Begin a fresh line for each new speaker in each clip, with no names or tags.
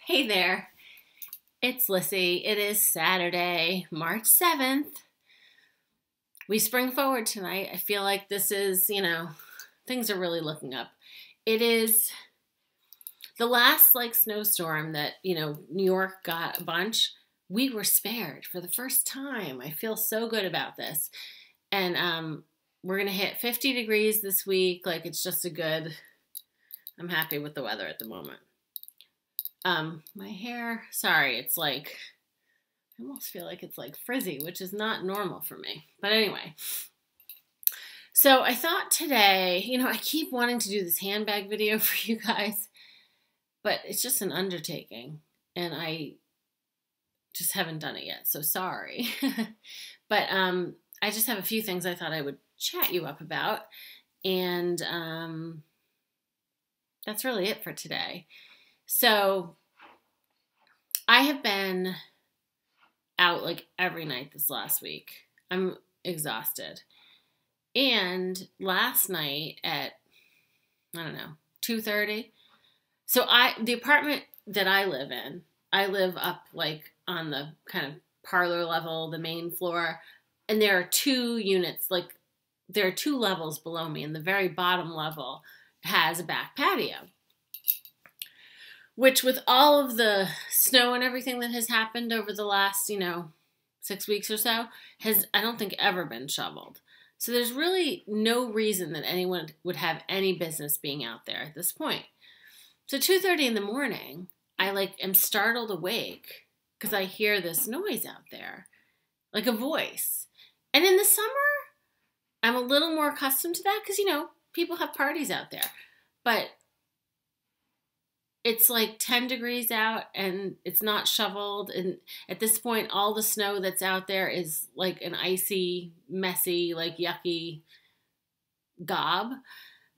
Hey there, it's Lissy. It is Saturday, March 7th. We spring forward tonight. I feel like this is, things are really looking up. It is the last snowstorm that, New York got a bunch. We were spared for the first time. I feel so good about this. And we're going to hit 50 degrees this week. It's just I'm happy with the weather at the moment. My hair, sorry, I almost feel like it's frizzy, which is not normal for me. But anyway, so I thought today, I keep wanting to do this handbag video for you guys, but it's just an undertaking, and I just haven't done it yet, so sorry. But I just have a few things I thought I would chat you up about, and that's really it for today. So I have been out every night this last week. I'm exhausted. And last night at, 2:30. So the apartment that I live in, I live up on the kind of parlor level, the main floor. And there are two units, there are two levels below me. And the very bottom level has a back patio. Which, with all of the snow and everything that has happened over the last, 6 weeks or so, has, I don't think, ever been shoveled. So there's really no reason that anyone would have any business being out there at this point. So 2:30 in the morning, I am startled awake because I hear this noise out there, like a voice. And in the summer, I'm a little more accustomed to that because, people have parties out there. But it's 10 degrees out and it's not shoveled. And at this point, all the snow that's out there is an icy, messy, yucky gob.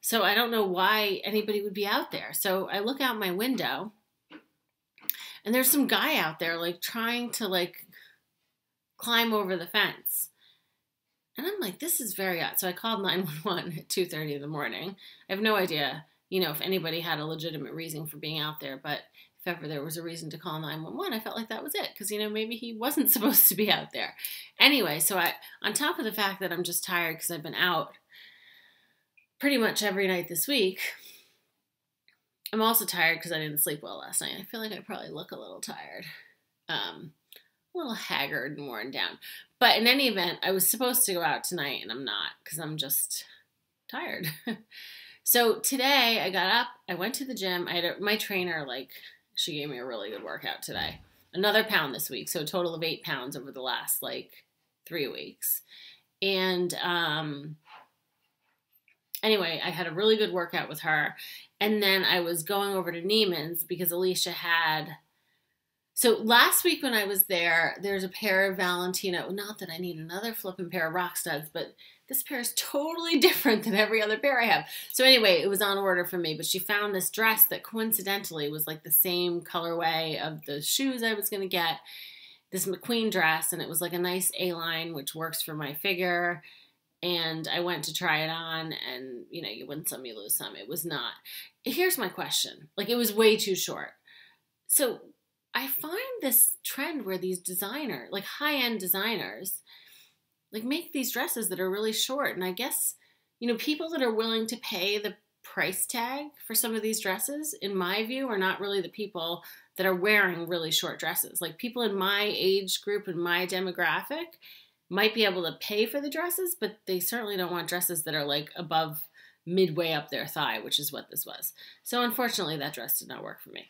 So I don't know why anybody would be out there. So I look out my window and there's some guy out there trying to climb over the fence. And I'm this is very odd. So I called 911 at 2:30 in the morning. I have no idea if anybody had a legitimate reason for being out there, but if ever there was a reason to call 911, I felt like that was it, because, maybe he wasn't supposed to be out there. Anyway, so on top of the fact that I'm just tired because I've been out pretty much every night this week, I'm also tired because I didn't sleep well last night. I feel like I probably look a little tired, a little haggard and worn down. But in any event, I was supposed to go out tonight, and I'm not, because I'm just tired. So today I got up, I went to the gym. My trainer, she gave me a really good workout today. Another pound this week, so a total of 8 pounds over the last 3 weeks. And anyway, I had a really good workout with her. And then I was going over to Neiman's because Alicia had... So last week when I was there, there's a pair of Valentino, not that I need another flipping pair of rock studs, but this pair is totally different than every other pair I have. So anyway, it was on order for me, but she found this dress that coincidentally was the same colorway of the shoes I was going to get, this McQueen dress, and it was a nice A-line, which works for my figure. And I went to try it on, and you win some, you lose some. It was not. Here's my question. It was way too short. So I find this trend where these designers, high-end designers, make these dresses that are really short. And I guess, people that are willing to pay the price tag for some of these dresses, in my view, are not really the people that are wearing really short dresses. People in my age group and my demographic might be able to pay for the dresses, but they certainly don't want dresses that are above midway up their thigh, which is what this was. So unfortunately, that dress did not work for me.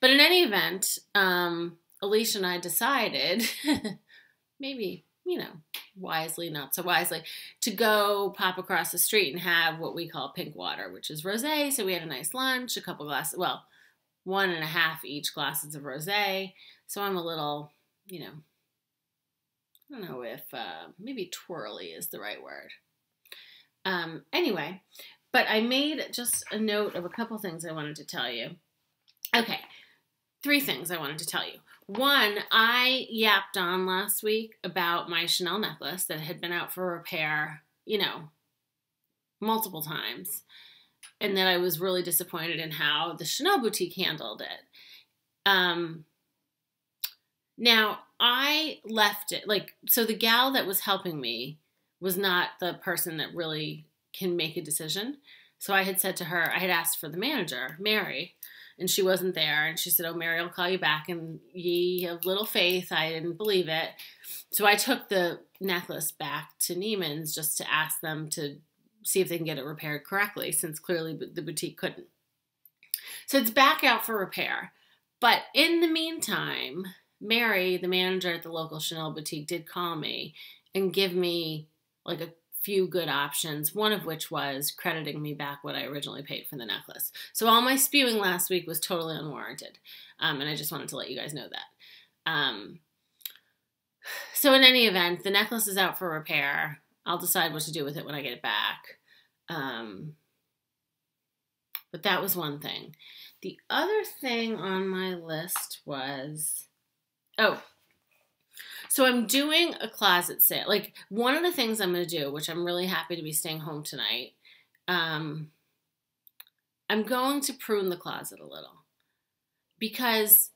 But in any event, Alicia and I decided, maybe, wisely, not so wisely, to go pop across the street and have what we call pink water, which is rosé. So we had a nice lunch, a couple glasses, 1.5 each glasses of rosé. So I'm a little, I don't know if maybe twirly is the right word. Anyway, but I made just a note of a couple things I wanted to tell you. Okay, 3 things I wanted to tell you. One, I yapped on last week about my Chanel necklace that had been out for repair, multiple times. and that I was really disappointed in how the Chanel boutique handled it. Now I left it so the gal that was helping me was not the person that really can make a decision. So I had said to her, I had asked for the manager, Mary, and she wasn't there. And she said, oh, Mary will call you back. And ye of little faith, I didn't believe it. So I took the necklace back to Neiman's just to ask them to see if they can get it repaired correctly, since clearly the boutique couldn't. So it's back out for repair. But in the meantime, Mary, the manager at the local Chanel boutique, did call me and give me like a few good options, one of which was crediting me back what I originally paid for the necklace. So all my spewing last week was totally unwarranted. And I just wanted to let you guys know that. So in any event, the necklace is out for repair. I'll decide what to do with it when I get it back. But that was one thing. The other thing on my list was, so I'm doing a closet sale. Like, one of the things I'm going to do, which I'm really happy to be staying home tonight, I'm going to prune the closet a little because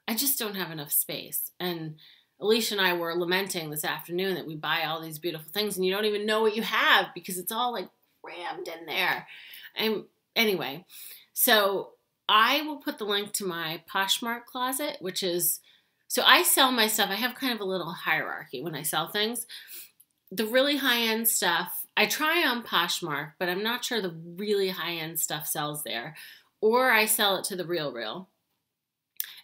I just don't have enough space. And Alicia and I were lamenting this afternoon that we buy all these beautiful things and you don't even know what you have because it's all like crammed in there. And anyway, so I will put the link to my Poshmark closet, which is, so I sell my stuff. I have kind of a little hierarchy when I sell things. The really high-end stuff, I try on Poshmark, but I'm not sure the really high-end stuff sells there. Or I sell it to the RealReal.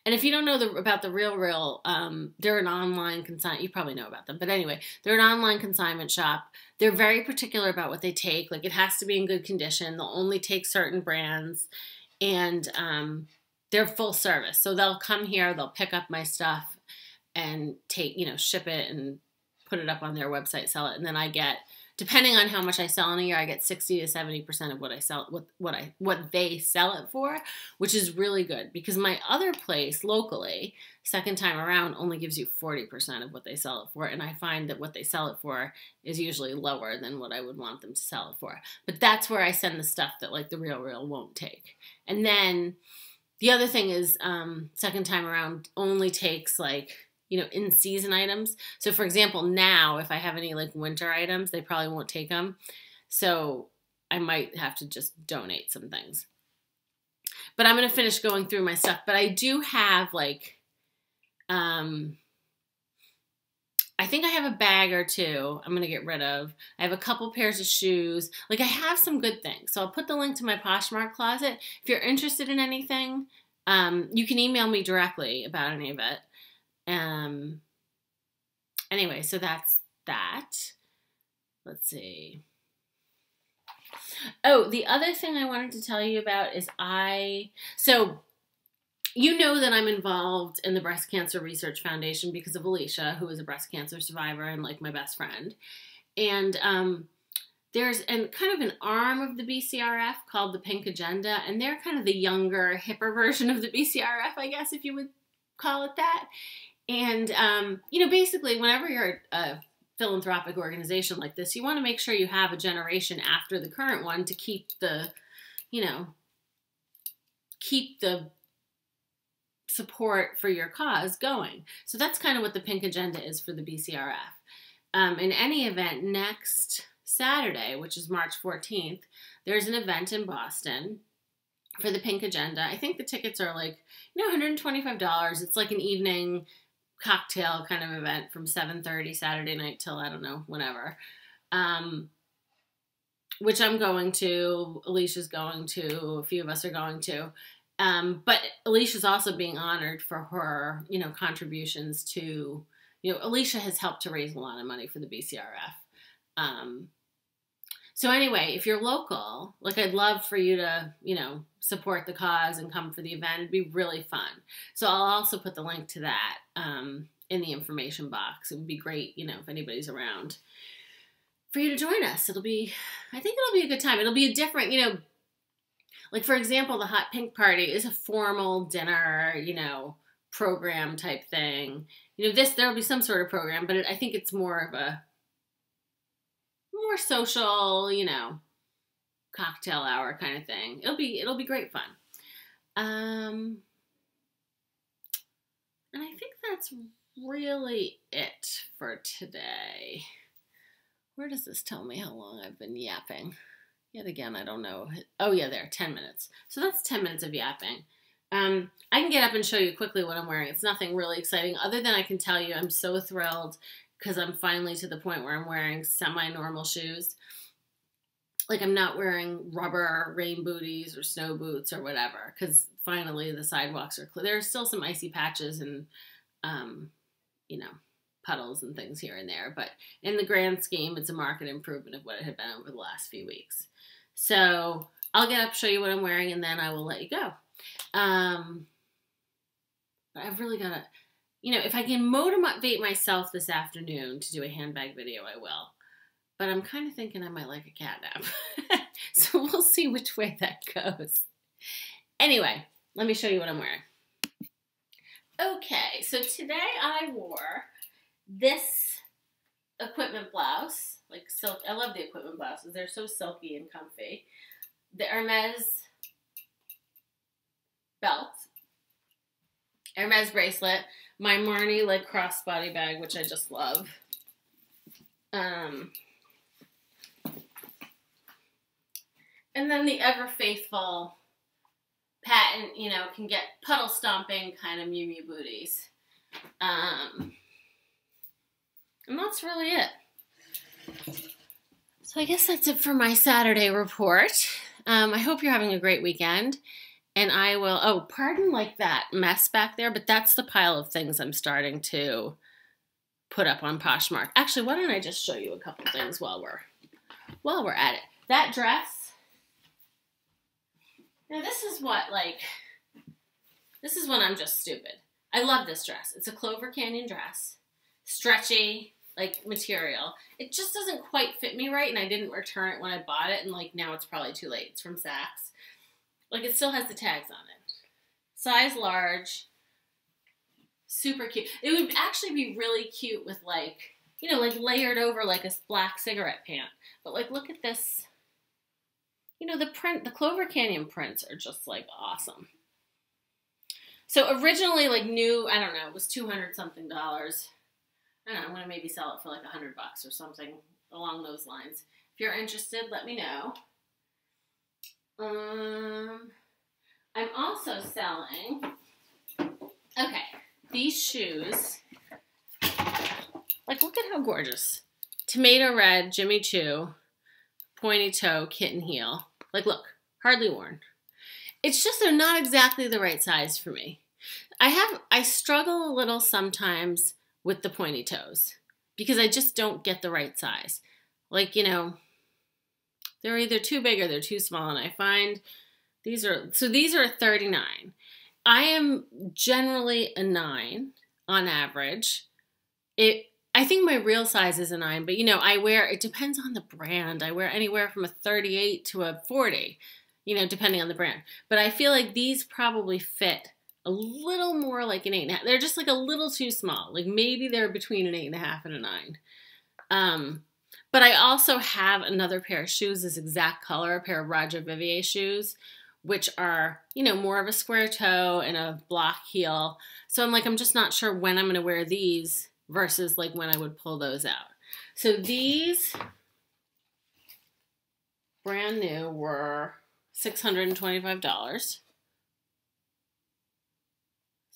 And if you don't know about the RealReal, they're an online consignment. You probably know about them. But anyway, they're an online consignment shop. They're very particular about what they take. Like, it has to be in good condition. They'll only take certain brands. And they're full service. So they'll come here, they'll pick up my stuff and take, ship it and put it up on their website, sell it. And then I get, depending on how much I sell in a year, I get 60 to 70% of what I sell, what they sell it for, which is really good because my other place locally, second time around, only gives you 40% of what they sell it for. And I find that what they sell it for is usually lower than what I would want them to sell it for. But that's where I send the stuff that like the RealReal won't take. And then the other thing is, second time around only takes like, in season items. So for example, now if I have any like winter items, they probably won't take them. So I might have to just donate some things. But I'm going to finish going through my stuff. But I do have like, I think I have a bag or two I'm going to get rid of. I have a couple pairs of shoes. Like, I have some good things. So I'll put the link to my Poshmark closet. If you're interested in anything, you can email me directly about any of it. Anyway, so that's that. Let's see. Oh, the other thing I wanted to tell you about is so you know that I'm involved in the Breast Cancer Research Foundation because of Alicia, who is a breast cancer survivor and like my best friend. And there's kind of an arm of the BCRF called the Pink Agenda, and they're kind of the younger, hipper version of the BCRF, I guess, if you would call it that. And, basically, whenever you're a philanthropic organization like this, you want to make sure you have a generation after the current one to keep the support for your cause going. So that's kind of what the Pink Agenda is for the BCRF. In any event, next Saturday, which is March 14th, there's an event in Boston for the Pink Agenda. I think the tickets are like, $125. It's like an evening cocktail kind of event from 7:30 Saturday night till, I don't know, whenever. Which I'm going to, Alicia's going to, a few of us are going to. But Alicia's also being honored for her, contributions to, Alicia has helped to raise a lot of money for the BCRF. So anyway, if you're local, like, I'd love for you to, support the cause and come for the event. It'd be really fun. So I'll also put the link to that in the information box. It would be great, if anybody's around, for you to join us. I think it'll be a good time. It'll be a different, like, for example, the Hot Pink Party is a formal dinner, program type thing. There'll be some sort of program, but I think it's more of a more social, cocktail hour kind of thing. It'll be great fun. that's really it for today. Where does this tell me how long I've been yapping? Yet again, I don't know. Oh yeah, there, 10 minutes. So that's 10 minutes of yapping. I can get up and show you quickly what I'm wearing. It's nothing really exciting other than I can tell you I'm so thrilled because I'm finally to the point where I'm wearing semi-normal shoes. Like I'm not wearing rubber rain booties or snow boots or whatever because finally the sidewalks are clear. There are still some icy patches and, you know, puddles and things here and there. But in the grand scheme, it's a marked improvement of what it had been over the last few weeks. So I'll get up, show you what I'm wearing, and then I will let you go. But I've really got to, you know, if I can motivate myself this afternoon to do a handbag video, I will. But I'm kind of thinking I might like a cat nap. So we'll see which way that goes. Anyway, let me show you what I'm wearing. Okay, so today I wore this equipment blouse, like silk. I love the equipment blouses. They're so silky and comfy. The Hermés belt, Hermès bracelet, my Marni like crossbody bag, which I just love. And then the ever faithful patent, you know, can get puddle stomping kind of Miu Miu booties. And that's really it. So I guess that's it for my Saturday report. I hope you're having a great weekend. And I will, oh, pardon like that mess back there, but that's the pile of things I'm starting to put up on Poshmark. Actually, why don't I just show you a couple things while we're at it. That dress, now this is when I'm just stupid. I love this dress. It's a Clover Canyon dress, stretchy, like material. It just doesn't quite fit me right, and I didn't return it when I bought it, and like now it's probably too late. It's from Saks. Like it still has the tags on it. Size large, super cute. It would actually be really cute with like, you know, like layered over like a black cigarette pant. But like look at this. You know, the print, the Clover Canyon prints are just like awesome. So originally like new, I don't know, it was $200 something. I don't know, I'm going to maybe sell it for like $100 or something along those lines. If you're interested, let me know. I'm also selling, okay, these shoes. Like, look at how gorgeous. Tomato red, Jimmy Choo, pointy toe, kitten heel. Like, look, hardly worn. It's just they're not exactly the right size for me. I struggle a little sometimes with the pointy toes because I just don't get the right size. Like, you know, they're either too big or they're too small, and I find these are a 39. I am generally a 9 on average. I think my real size is a 9, but you know, it depends on the brand. I wear anywhere from a 38 to a 40, you know, depending on the brand. But I feel like these probably fit a little more like an 8.5. They're just like a little too small. Like maybe they're between an 8.5 and a 9. But I also have another pair of shoes, this exact color, a pair of Roger Vivier shoes, which are, you know, more of a square toe and a block heel. So I'm just not sure when I'm going to wear these versus like when I would pull those out. So these brand new were $625. Is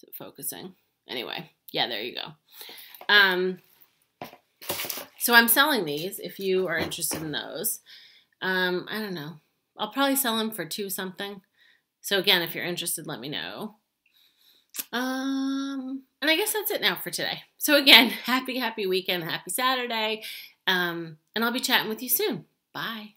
it focusing? Anyway, yeah, there you go. So I'm selling these if you are interested in those. I don't know. I'll probably sell them for $2 something. So again, if you're interested, let me know. And I guess that's it now for today. So again, happy weekend, happy Saturday. And I'll be chatting with you soon. Bye.